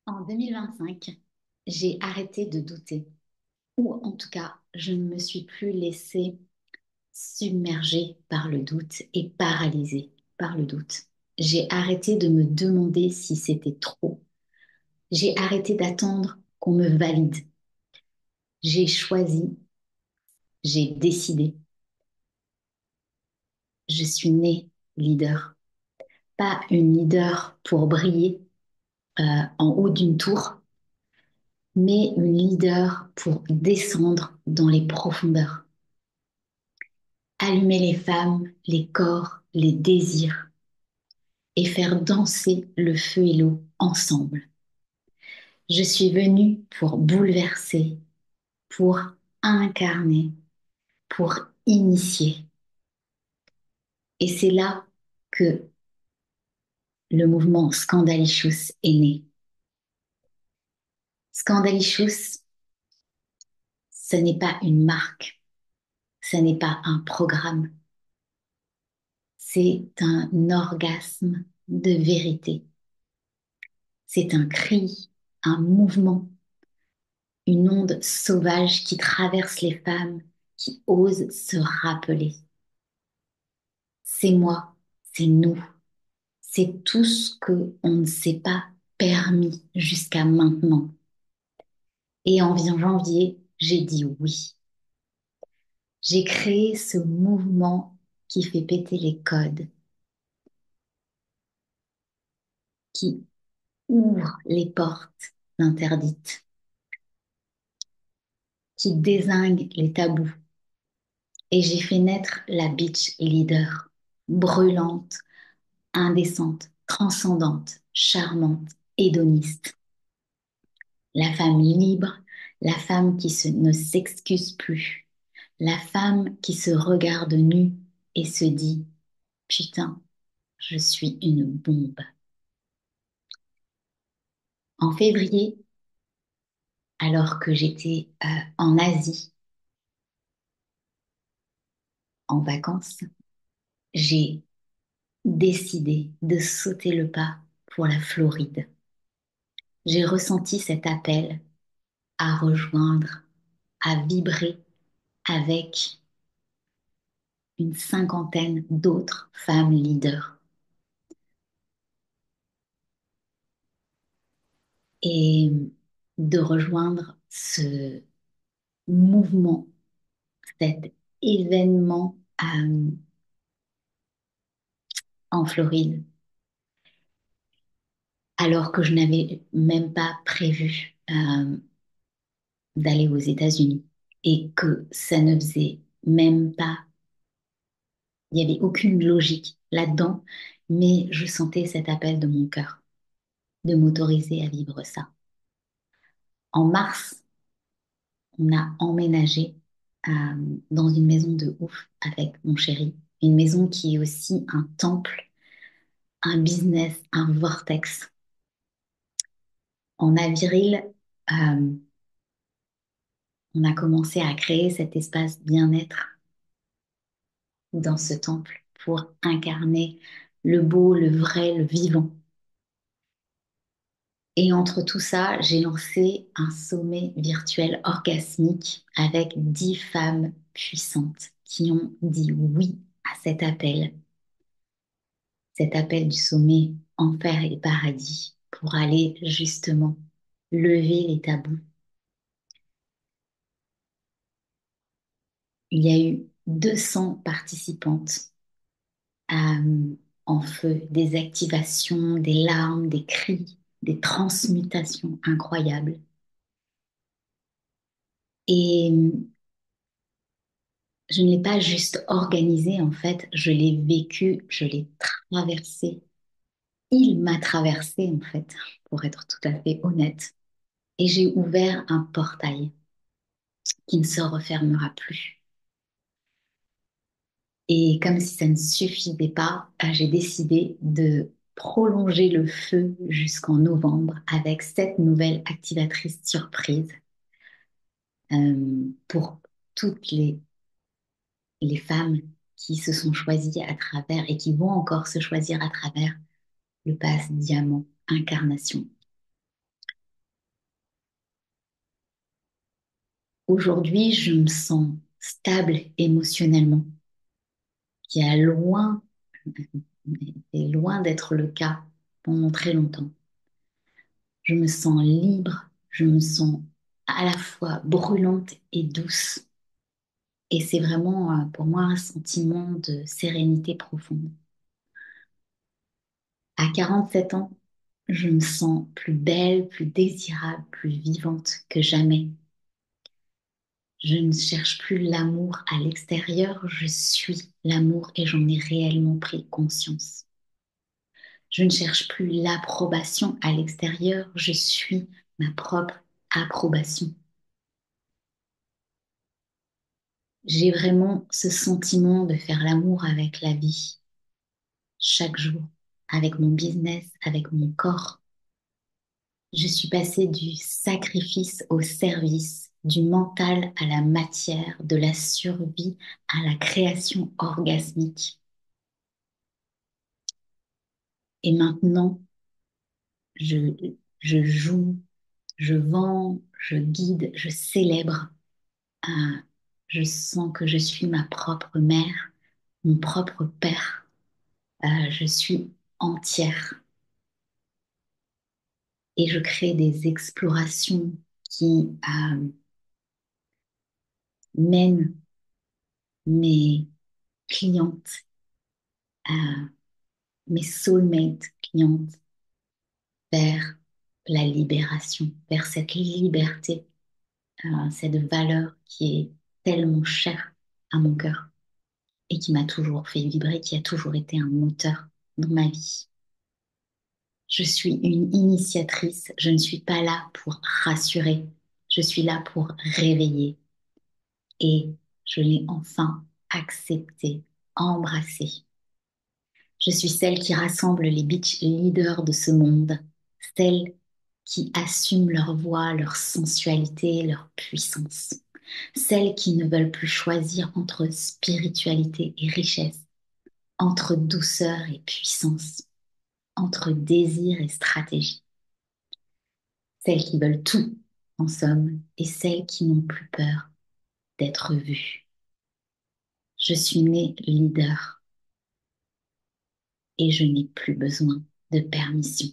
En 2025, j'ai arrêté de douter, ou en tout cas, je ne me suis plus laissée submerger par le doute et paralysée par le doute. J'ai arrêté de me demander si c'était trop. J'ai arrêté d'attendre qu'on me valide. J'ai choisi, j'ai décidé. Je suis née leader. Pas une leader pour briller en haut d'une tour, mais une leader pour descendre dans les profondeurs. Allumer les femmes, les corps, les désirs et faire danser le feu et l'eau ensemble. Je suis venue pour bouleverser, pour incarner, pour initier. Et c'est là que le mouvement Scandalicious est né. Scandalicious, ce n'est pas une marque, ce n'est pas un programme, c'est un orgasme de vérité. C'est un cri, un mouvement, une onde sauvage qui traverse les femmes qui osent se rappeler. C'est moi, c'est nous, c'est tout ce que on ne s'est pas permis jusqu'à maintenant. Et en janvier, j'ai dit oui. J'ai créé ce mouvement qui fait péter les codes, qui ouvre les portes interdites, qui dézingue les tabous. Et j'ai fait naître la bitch leader, brûlante, indécente, transcendante, charmante, hédoniste. La femme libre, la femme ne s'excuse plus, la femme qui se regarde nue et se dit, putain, je suis une bombe. En février, alors que j'étais en Asie, en vacances, j'ai décidé de sauter le pas pour la Floride. J'ai ressenti cet appel à rejoindre, à vibrer avec une cinquantaine d'autres femmes leaders et de rejoindre ce mouvement, cet événement en Floride, alors que je n'avais même pas prévu d'aller aux États-Unis et que ça ne faisait même pas, il n'y avait aucune logique là-dedans, mais je sentais cet appel de mon cœur de m'autoriser à vivre ça. En mars, on a emménagé euh, dans une maison de ouf avec mon chéri. Une maison qui est aussi un temple, un business, un vortex. En avril, euh, on a commencé à créer cet espace bien-être dans ce temple pour incarner le beau, le vrai, le vivant. Et entre tout ça, j'ai lancé un sommet virtuel orgasmique avec 10 femmes puissantes qui ont dit oui à cet appel du sommet enfer et paradis pour aller justement lever les tabous. Il y a eu 200 participantes en feu, des activations, des larmes, des cris, des transmutations incroyables. Et je ne l'ai pas juste organisé, en fait, je l'ai vécu, je l'ai traversé. Il m'a traversé, en fait, pour être tout à fait honnête. Et j'ai ouvert un portail qui ne se refermera plus. Et comme si ça ne suffisait pas, j'ai décidé de prolonger le feu jusqu'en novembre avec 7 nouvelles activatrices surprises pour toutes les femmes qui se sont choisies à travers et qui vont encore se choisir à travers le pass diamant incarnation. Aujourd'hui, je me sens stable émotionnellement, qui est loin, est loin d'être le cas pendant très longtemps. Je me sens libre, je me sens à la fois brûlante et douce. Et c'est vraiment pour moi un sentiment de sérénité profonde. À 47 ans, je me sens plus belle, plus désirable, plus vivante que jamais. Je ne cherche plus l'amour à l'extérieur, je suis l'amour et j'en ai réellement pris conscience. Je ne cherche plus l'approbation à l'extérieur, je suis ma propre approbation. J'ai vraiment ce sentiment de faire l'amour avec la vie chaque jour, avec mon business, avec mon corps. Je suis passée du sacrifice au service, du mental à la matière, de la survie à la création orgasmique. Et maintenant, je, je joue, je vends, je guide, je célèbre. Euh, je sens que je suis ma propre mère, mon propre père. Je suis entière et je crée des explorations qui mènent mes clientes, mes soulmate clientes vers la libération, vers cette liberté, cette valeur qui est tellement chère à mon cœur et qui m'a toujours fait vibrer, qui a toujours été un moteur dans ma vie. Je suis une initiatrice, je ne suis pas là pour rassurer, je suis là pour réveiller et je l'ai enfin accepté, embrassé. Je suis celle qui rassemble les beach leaders de ce monde, celle qui assument leur voix, leur sensualité, leur puissance, celles qui ne veulent plus choisir entre spiritualité et richesse, entre douceur et puissance, entre désir et stratégie, celles qui veulent tout, en somme, et celles qui n'ont plus peur d'être vues. Je suis née leader et je n'ai plus besoin de permission.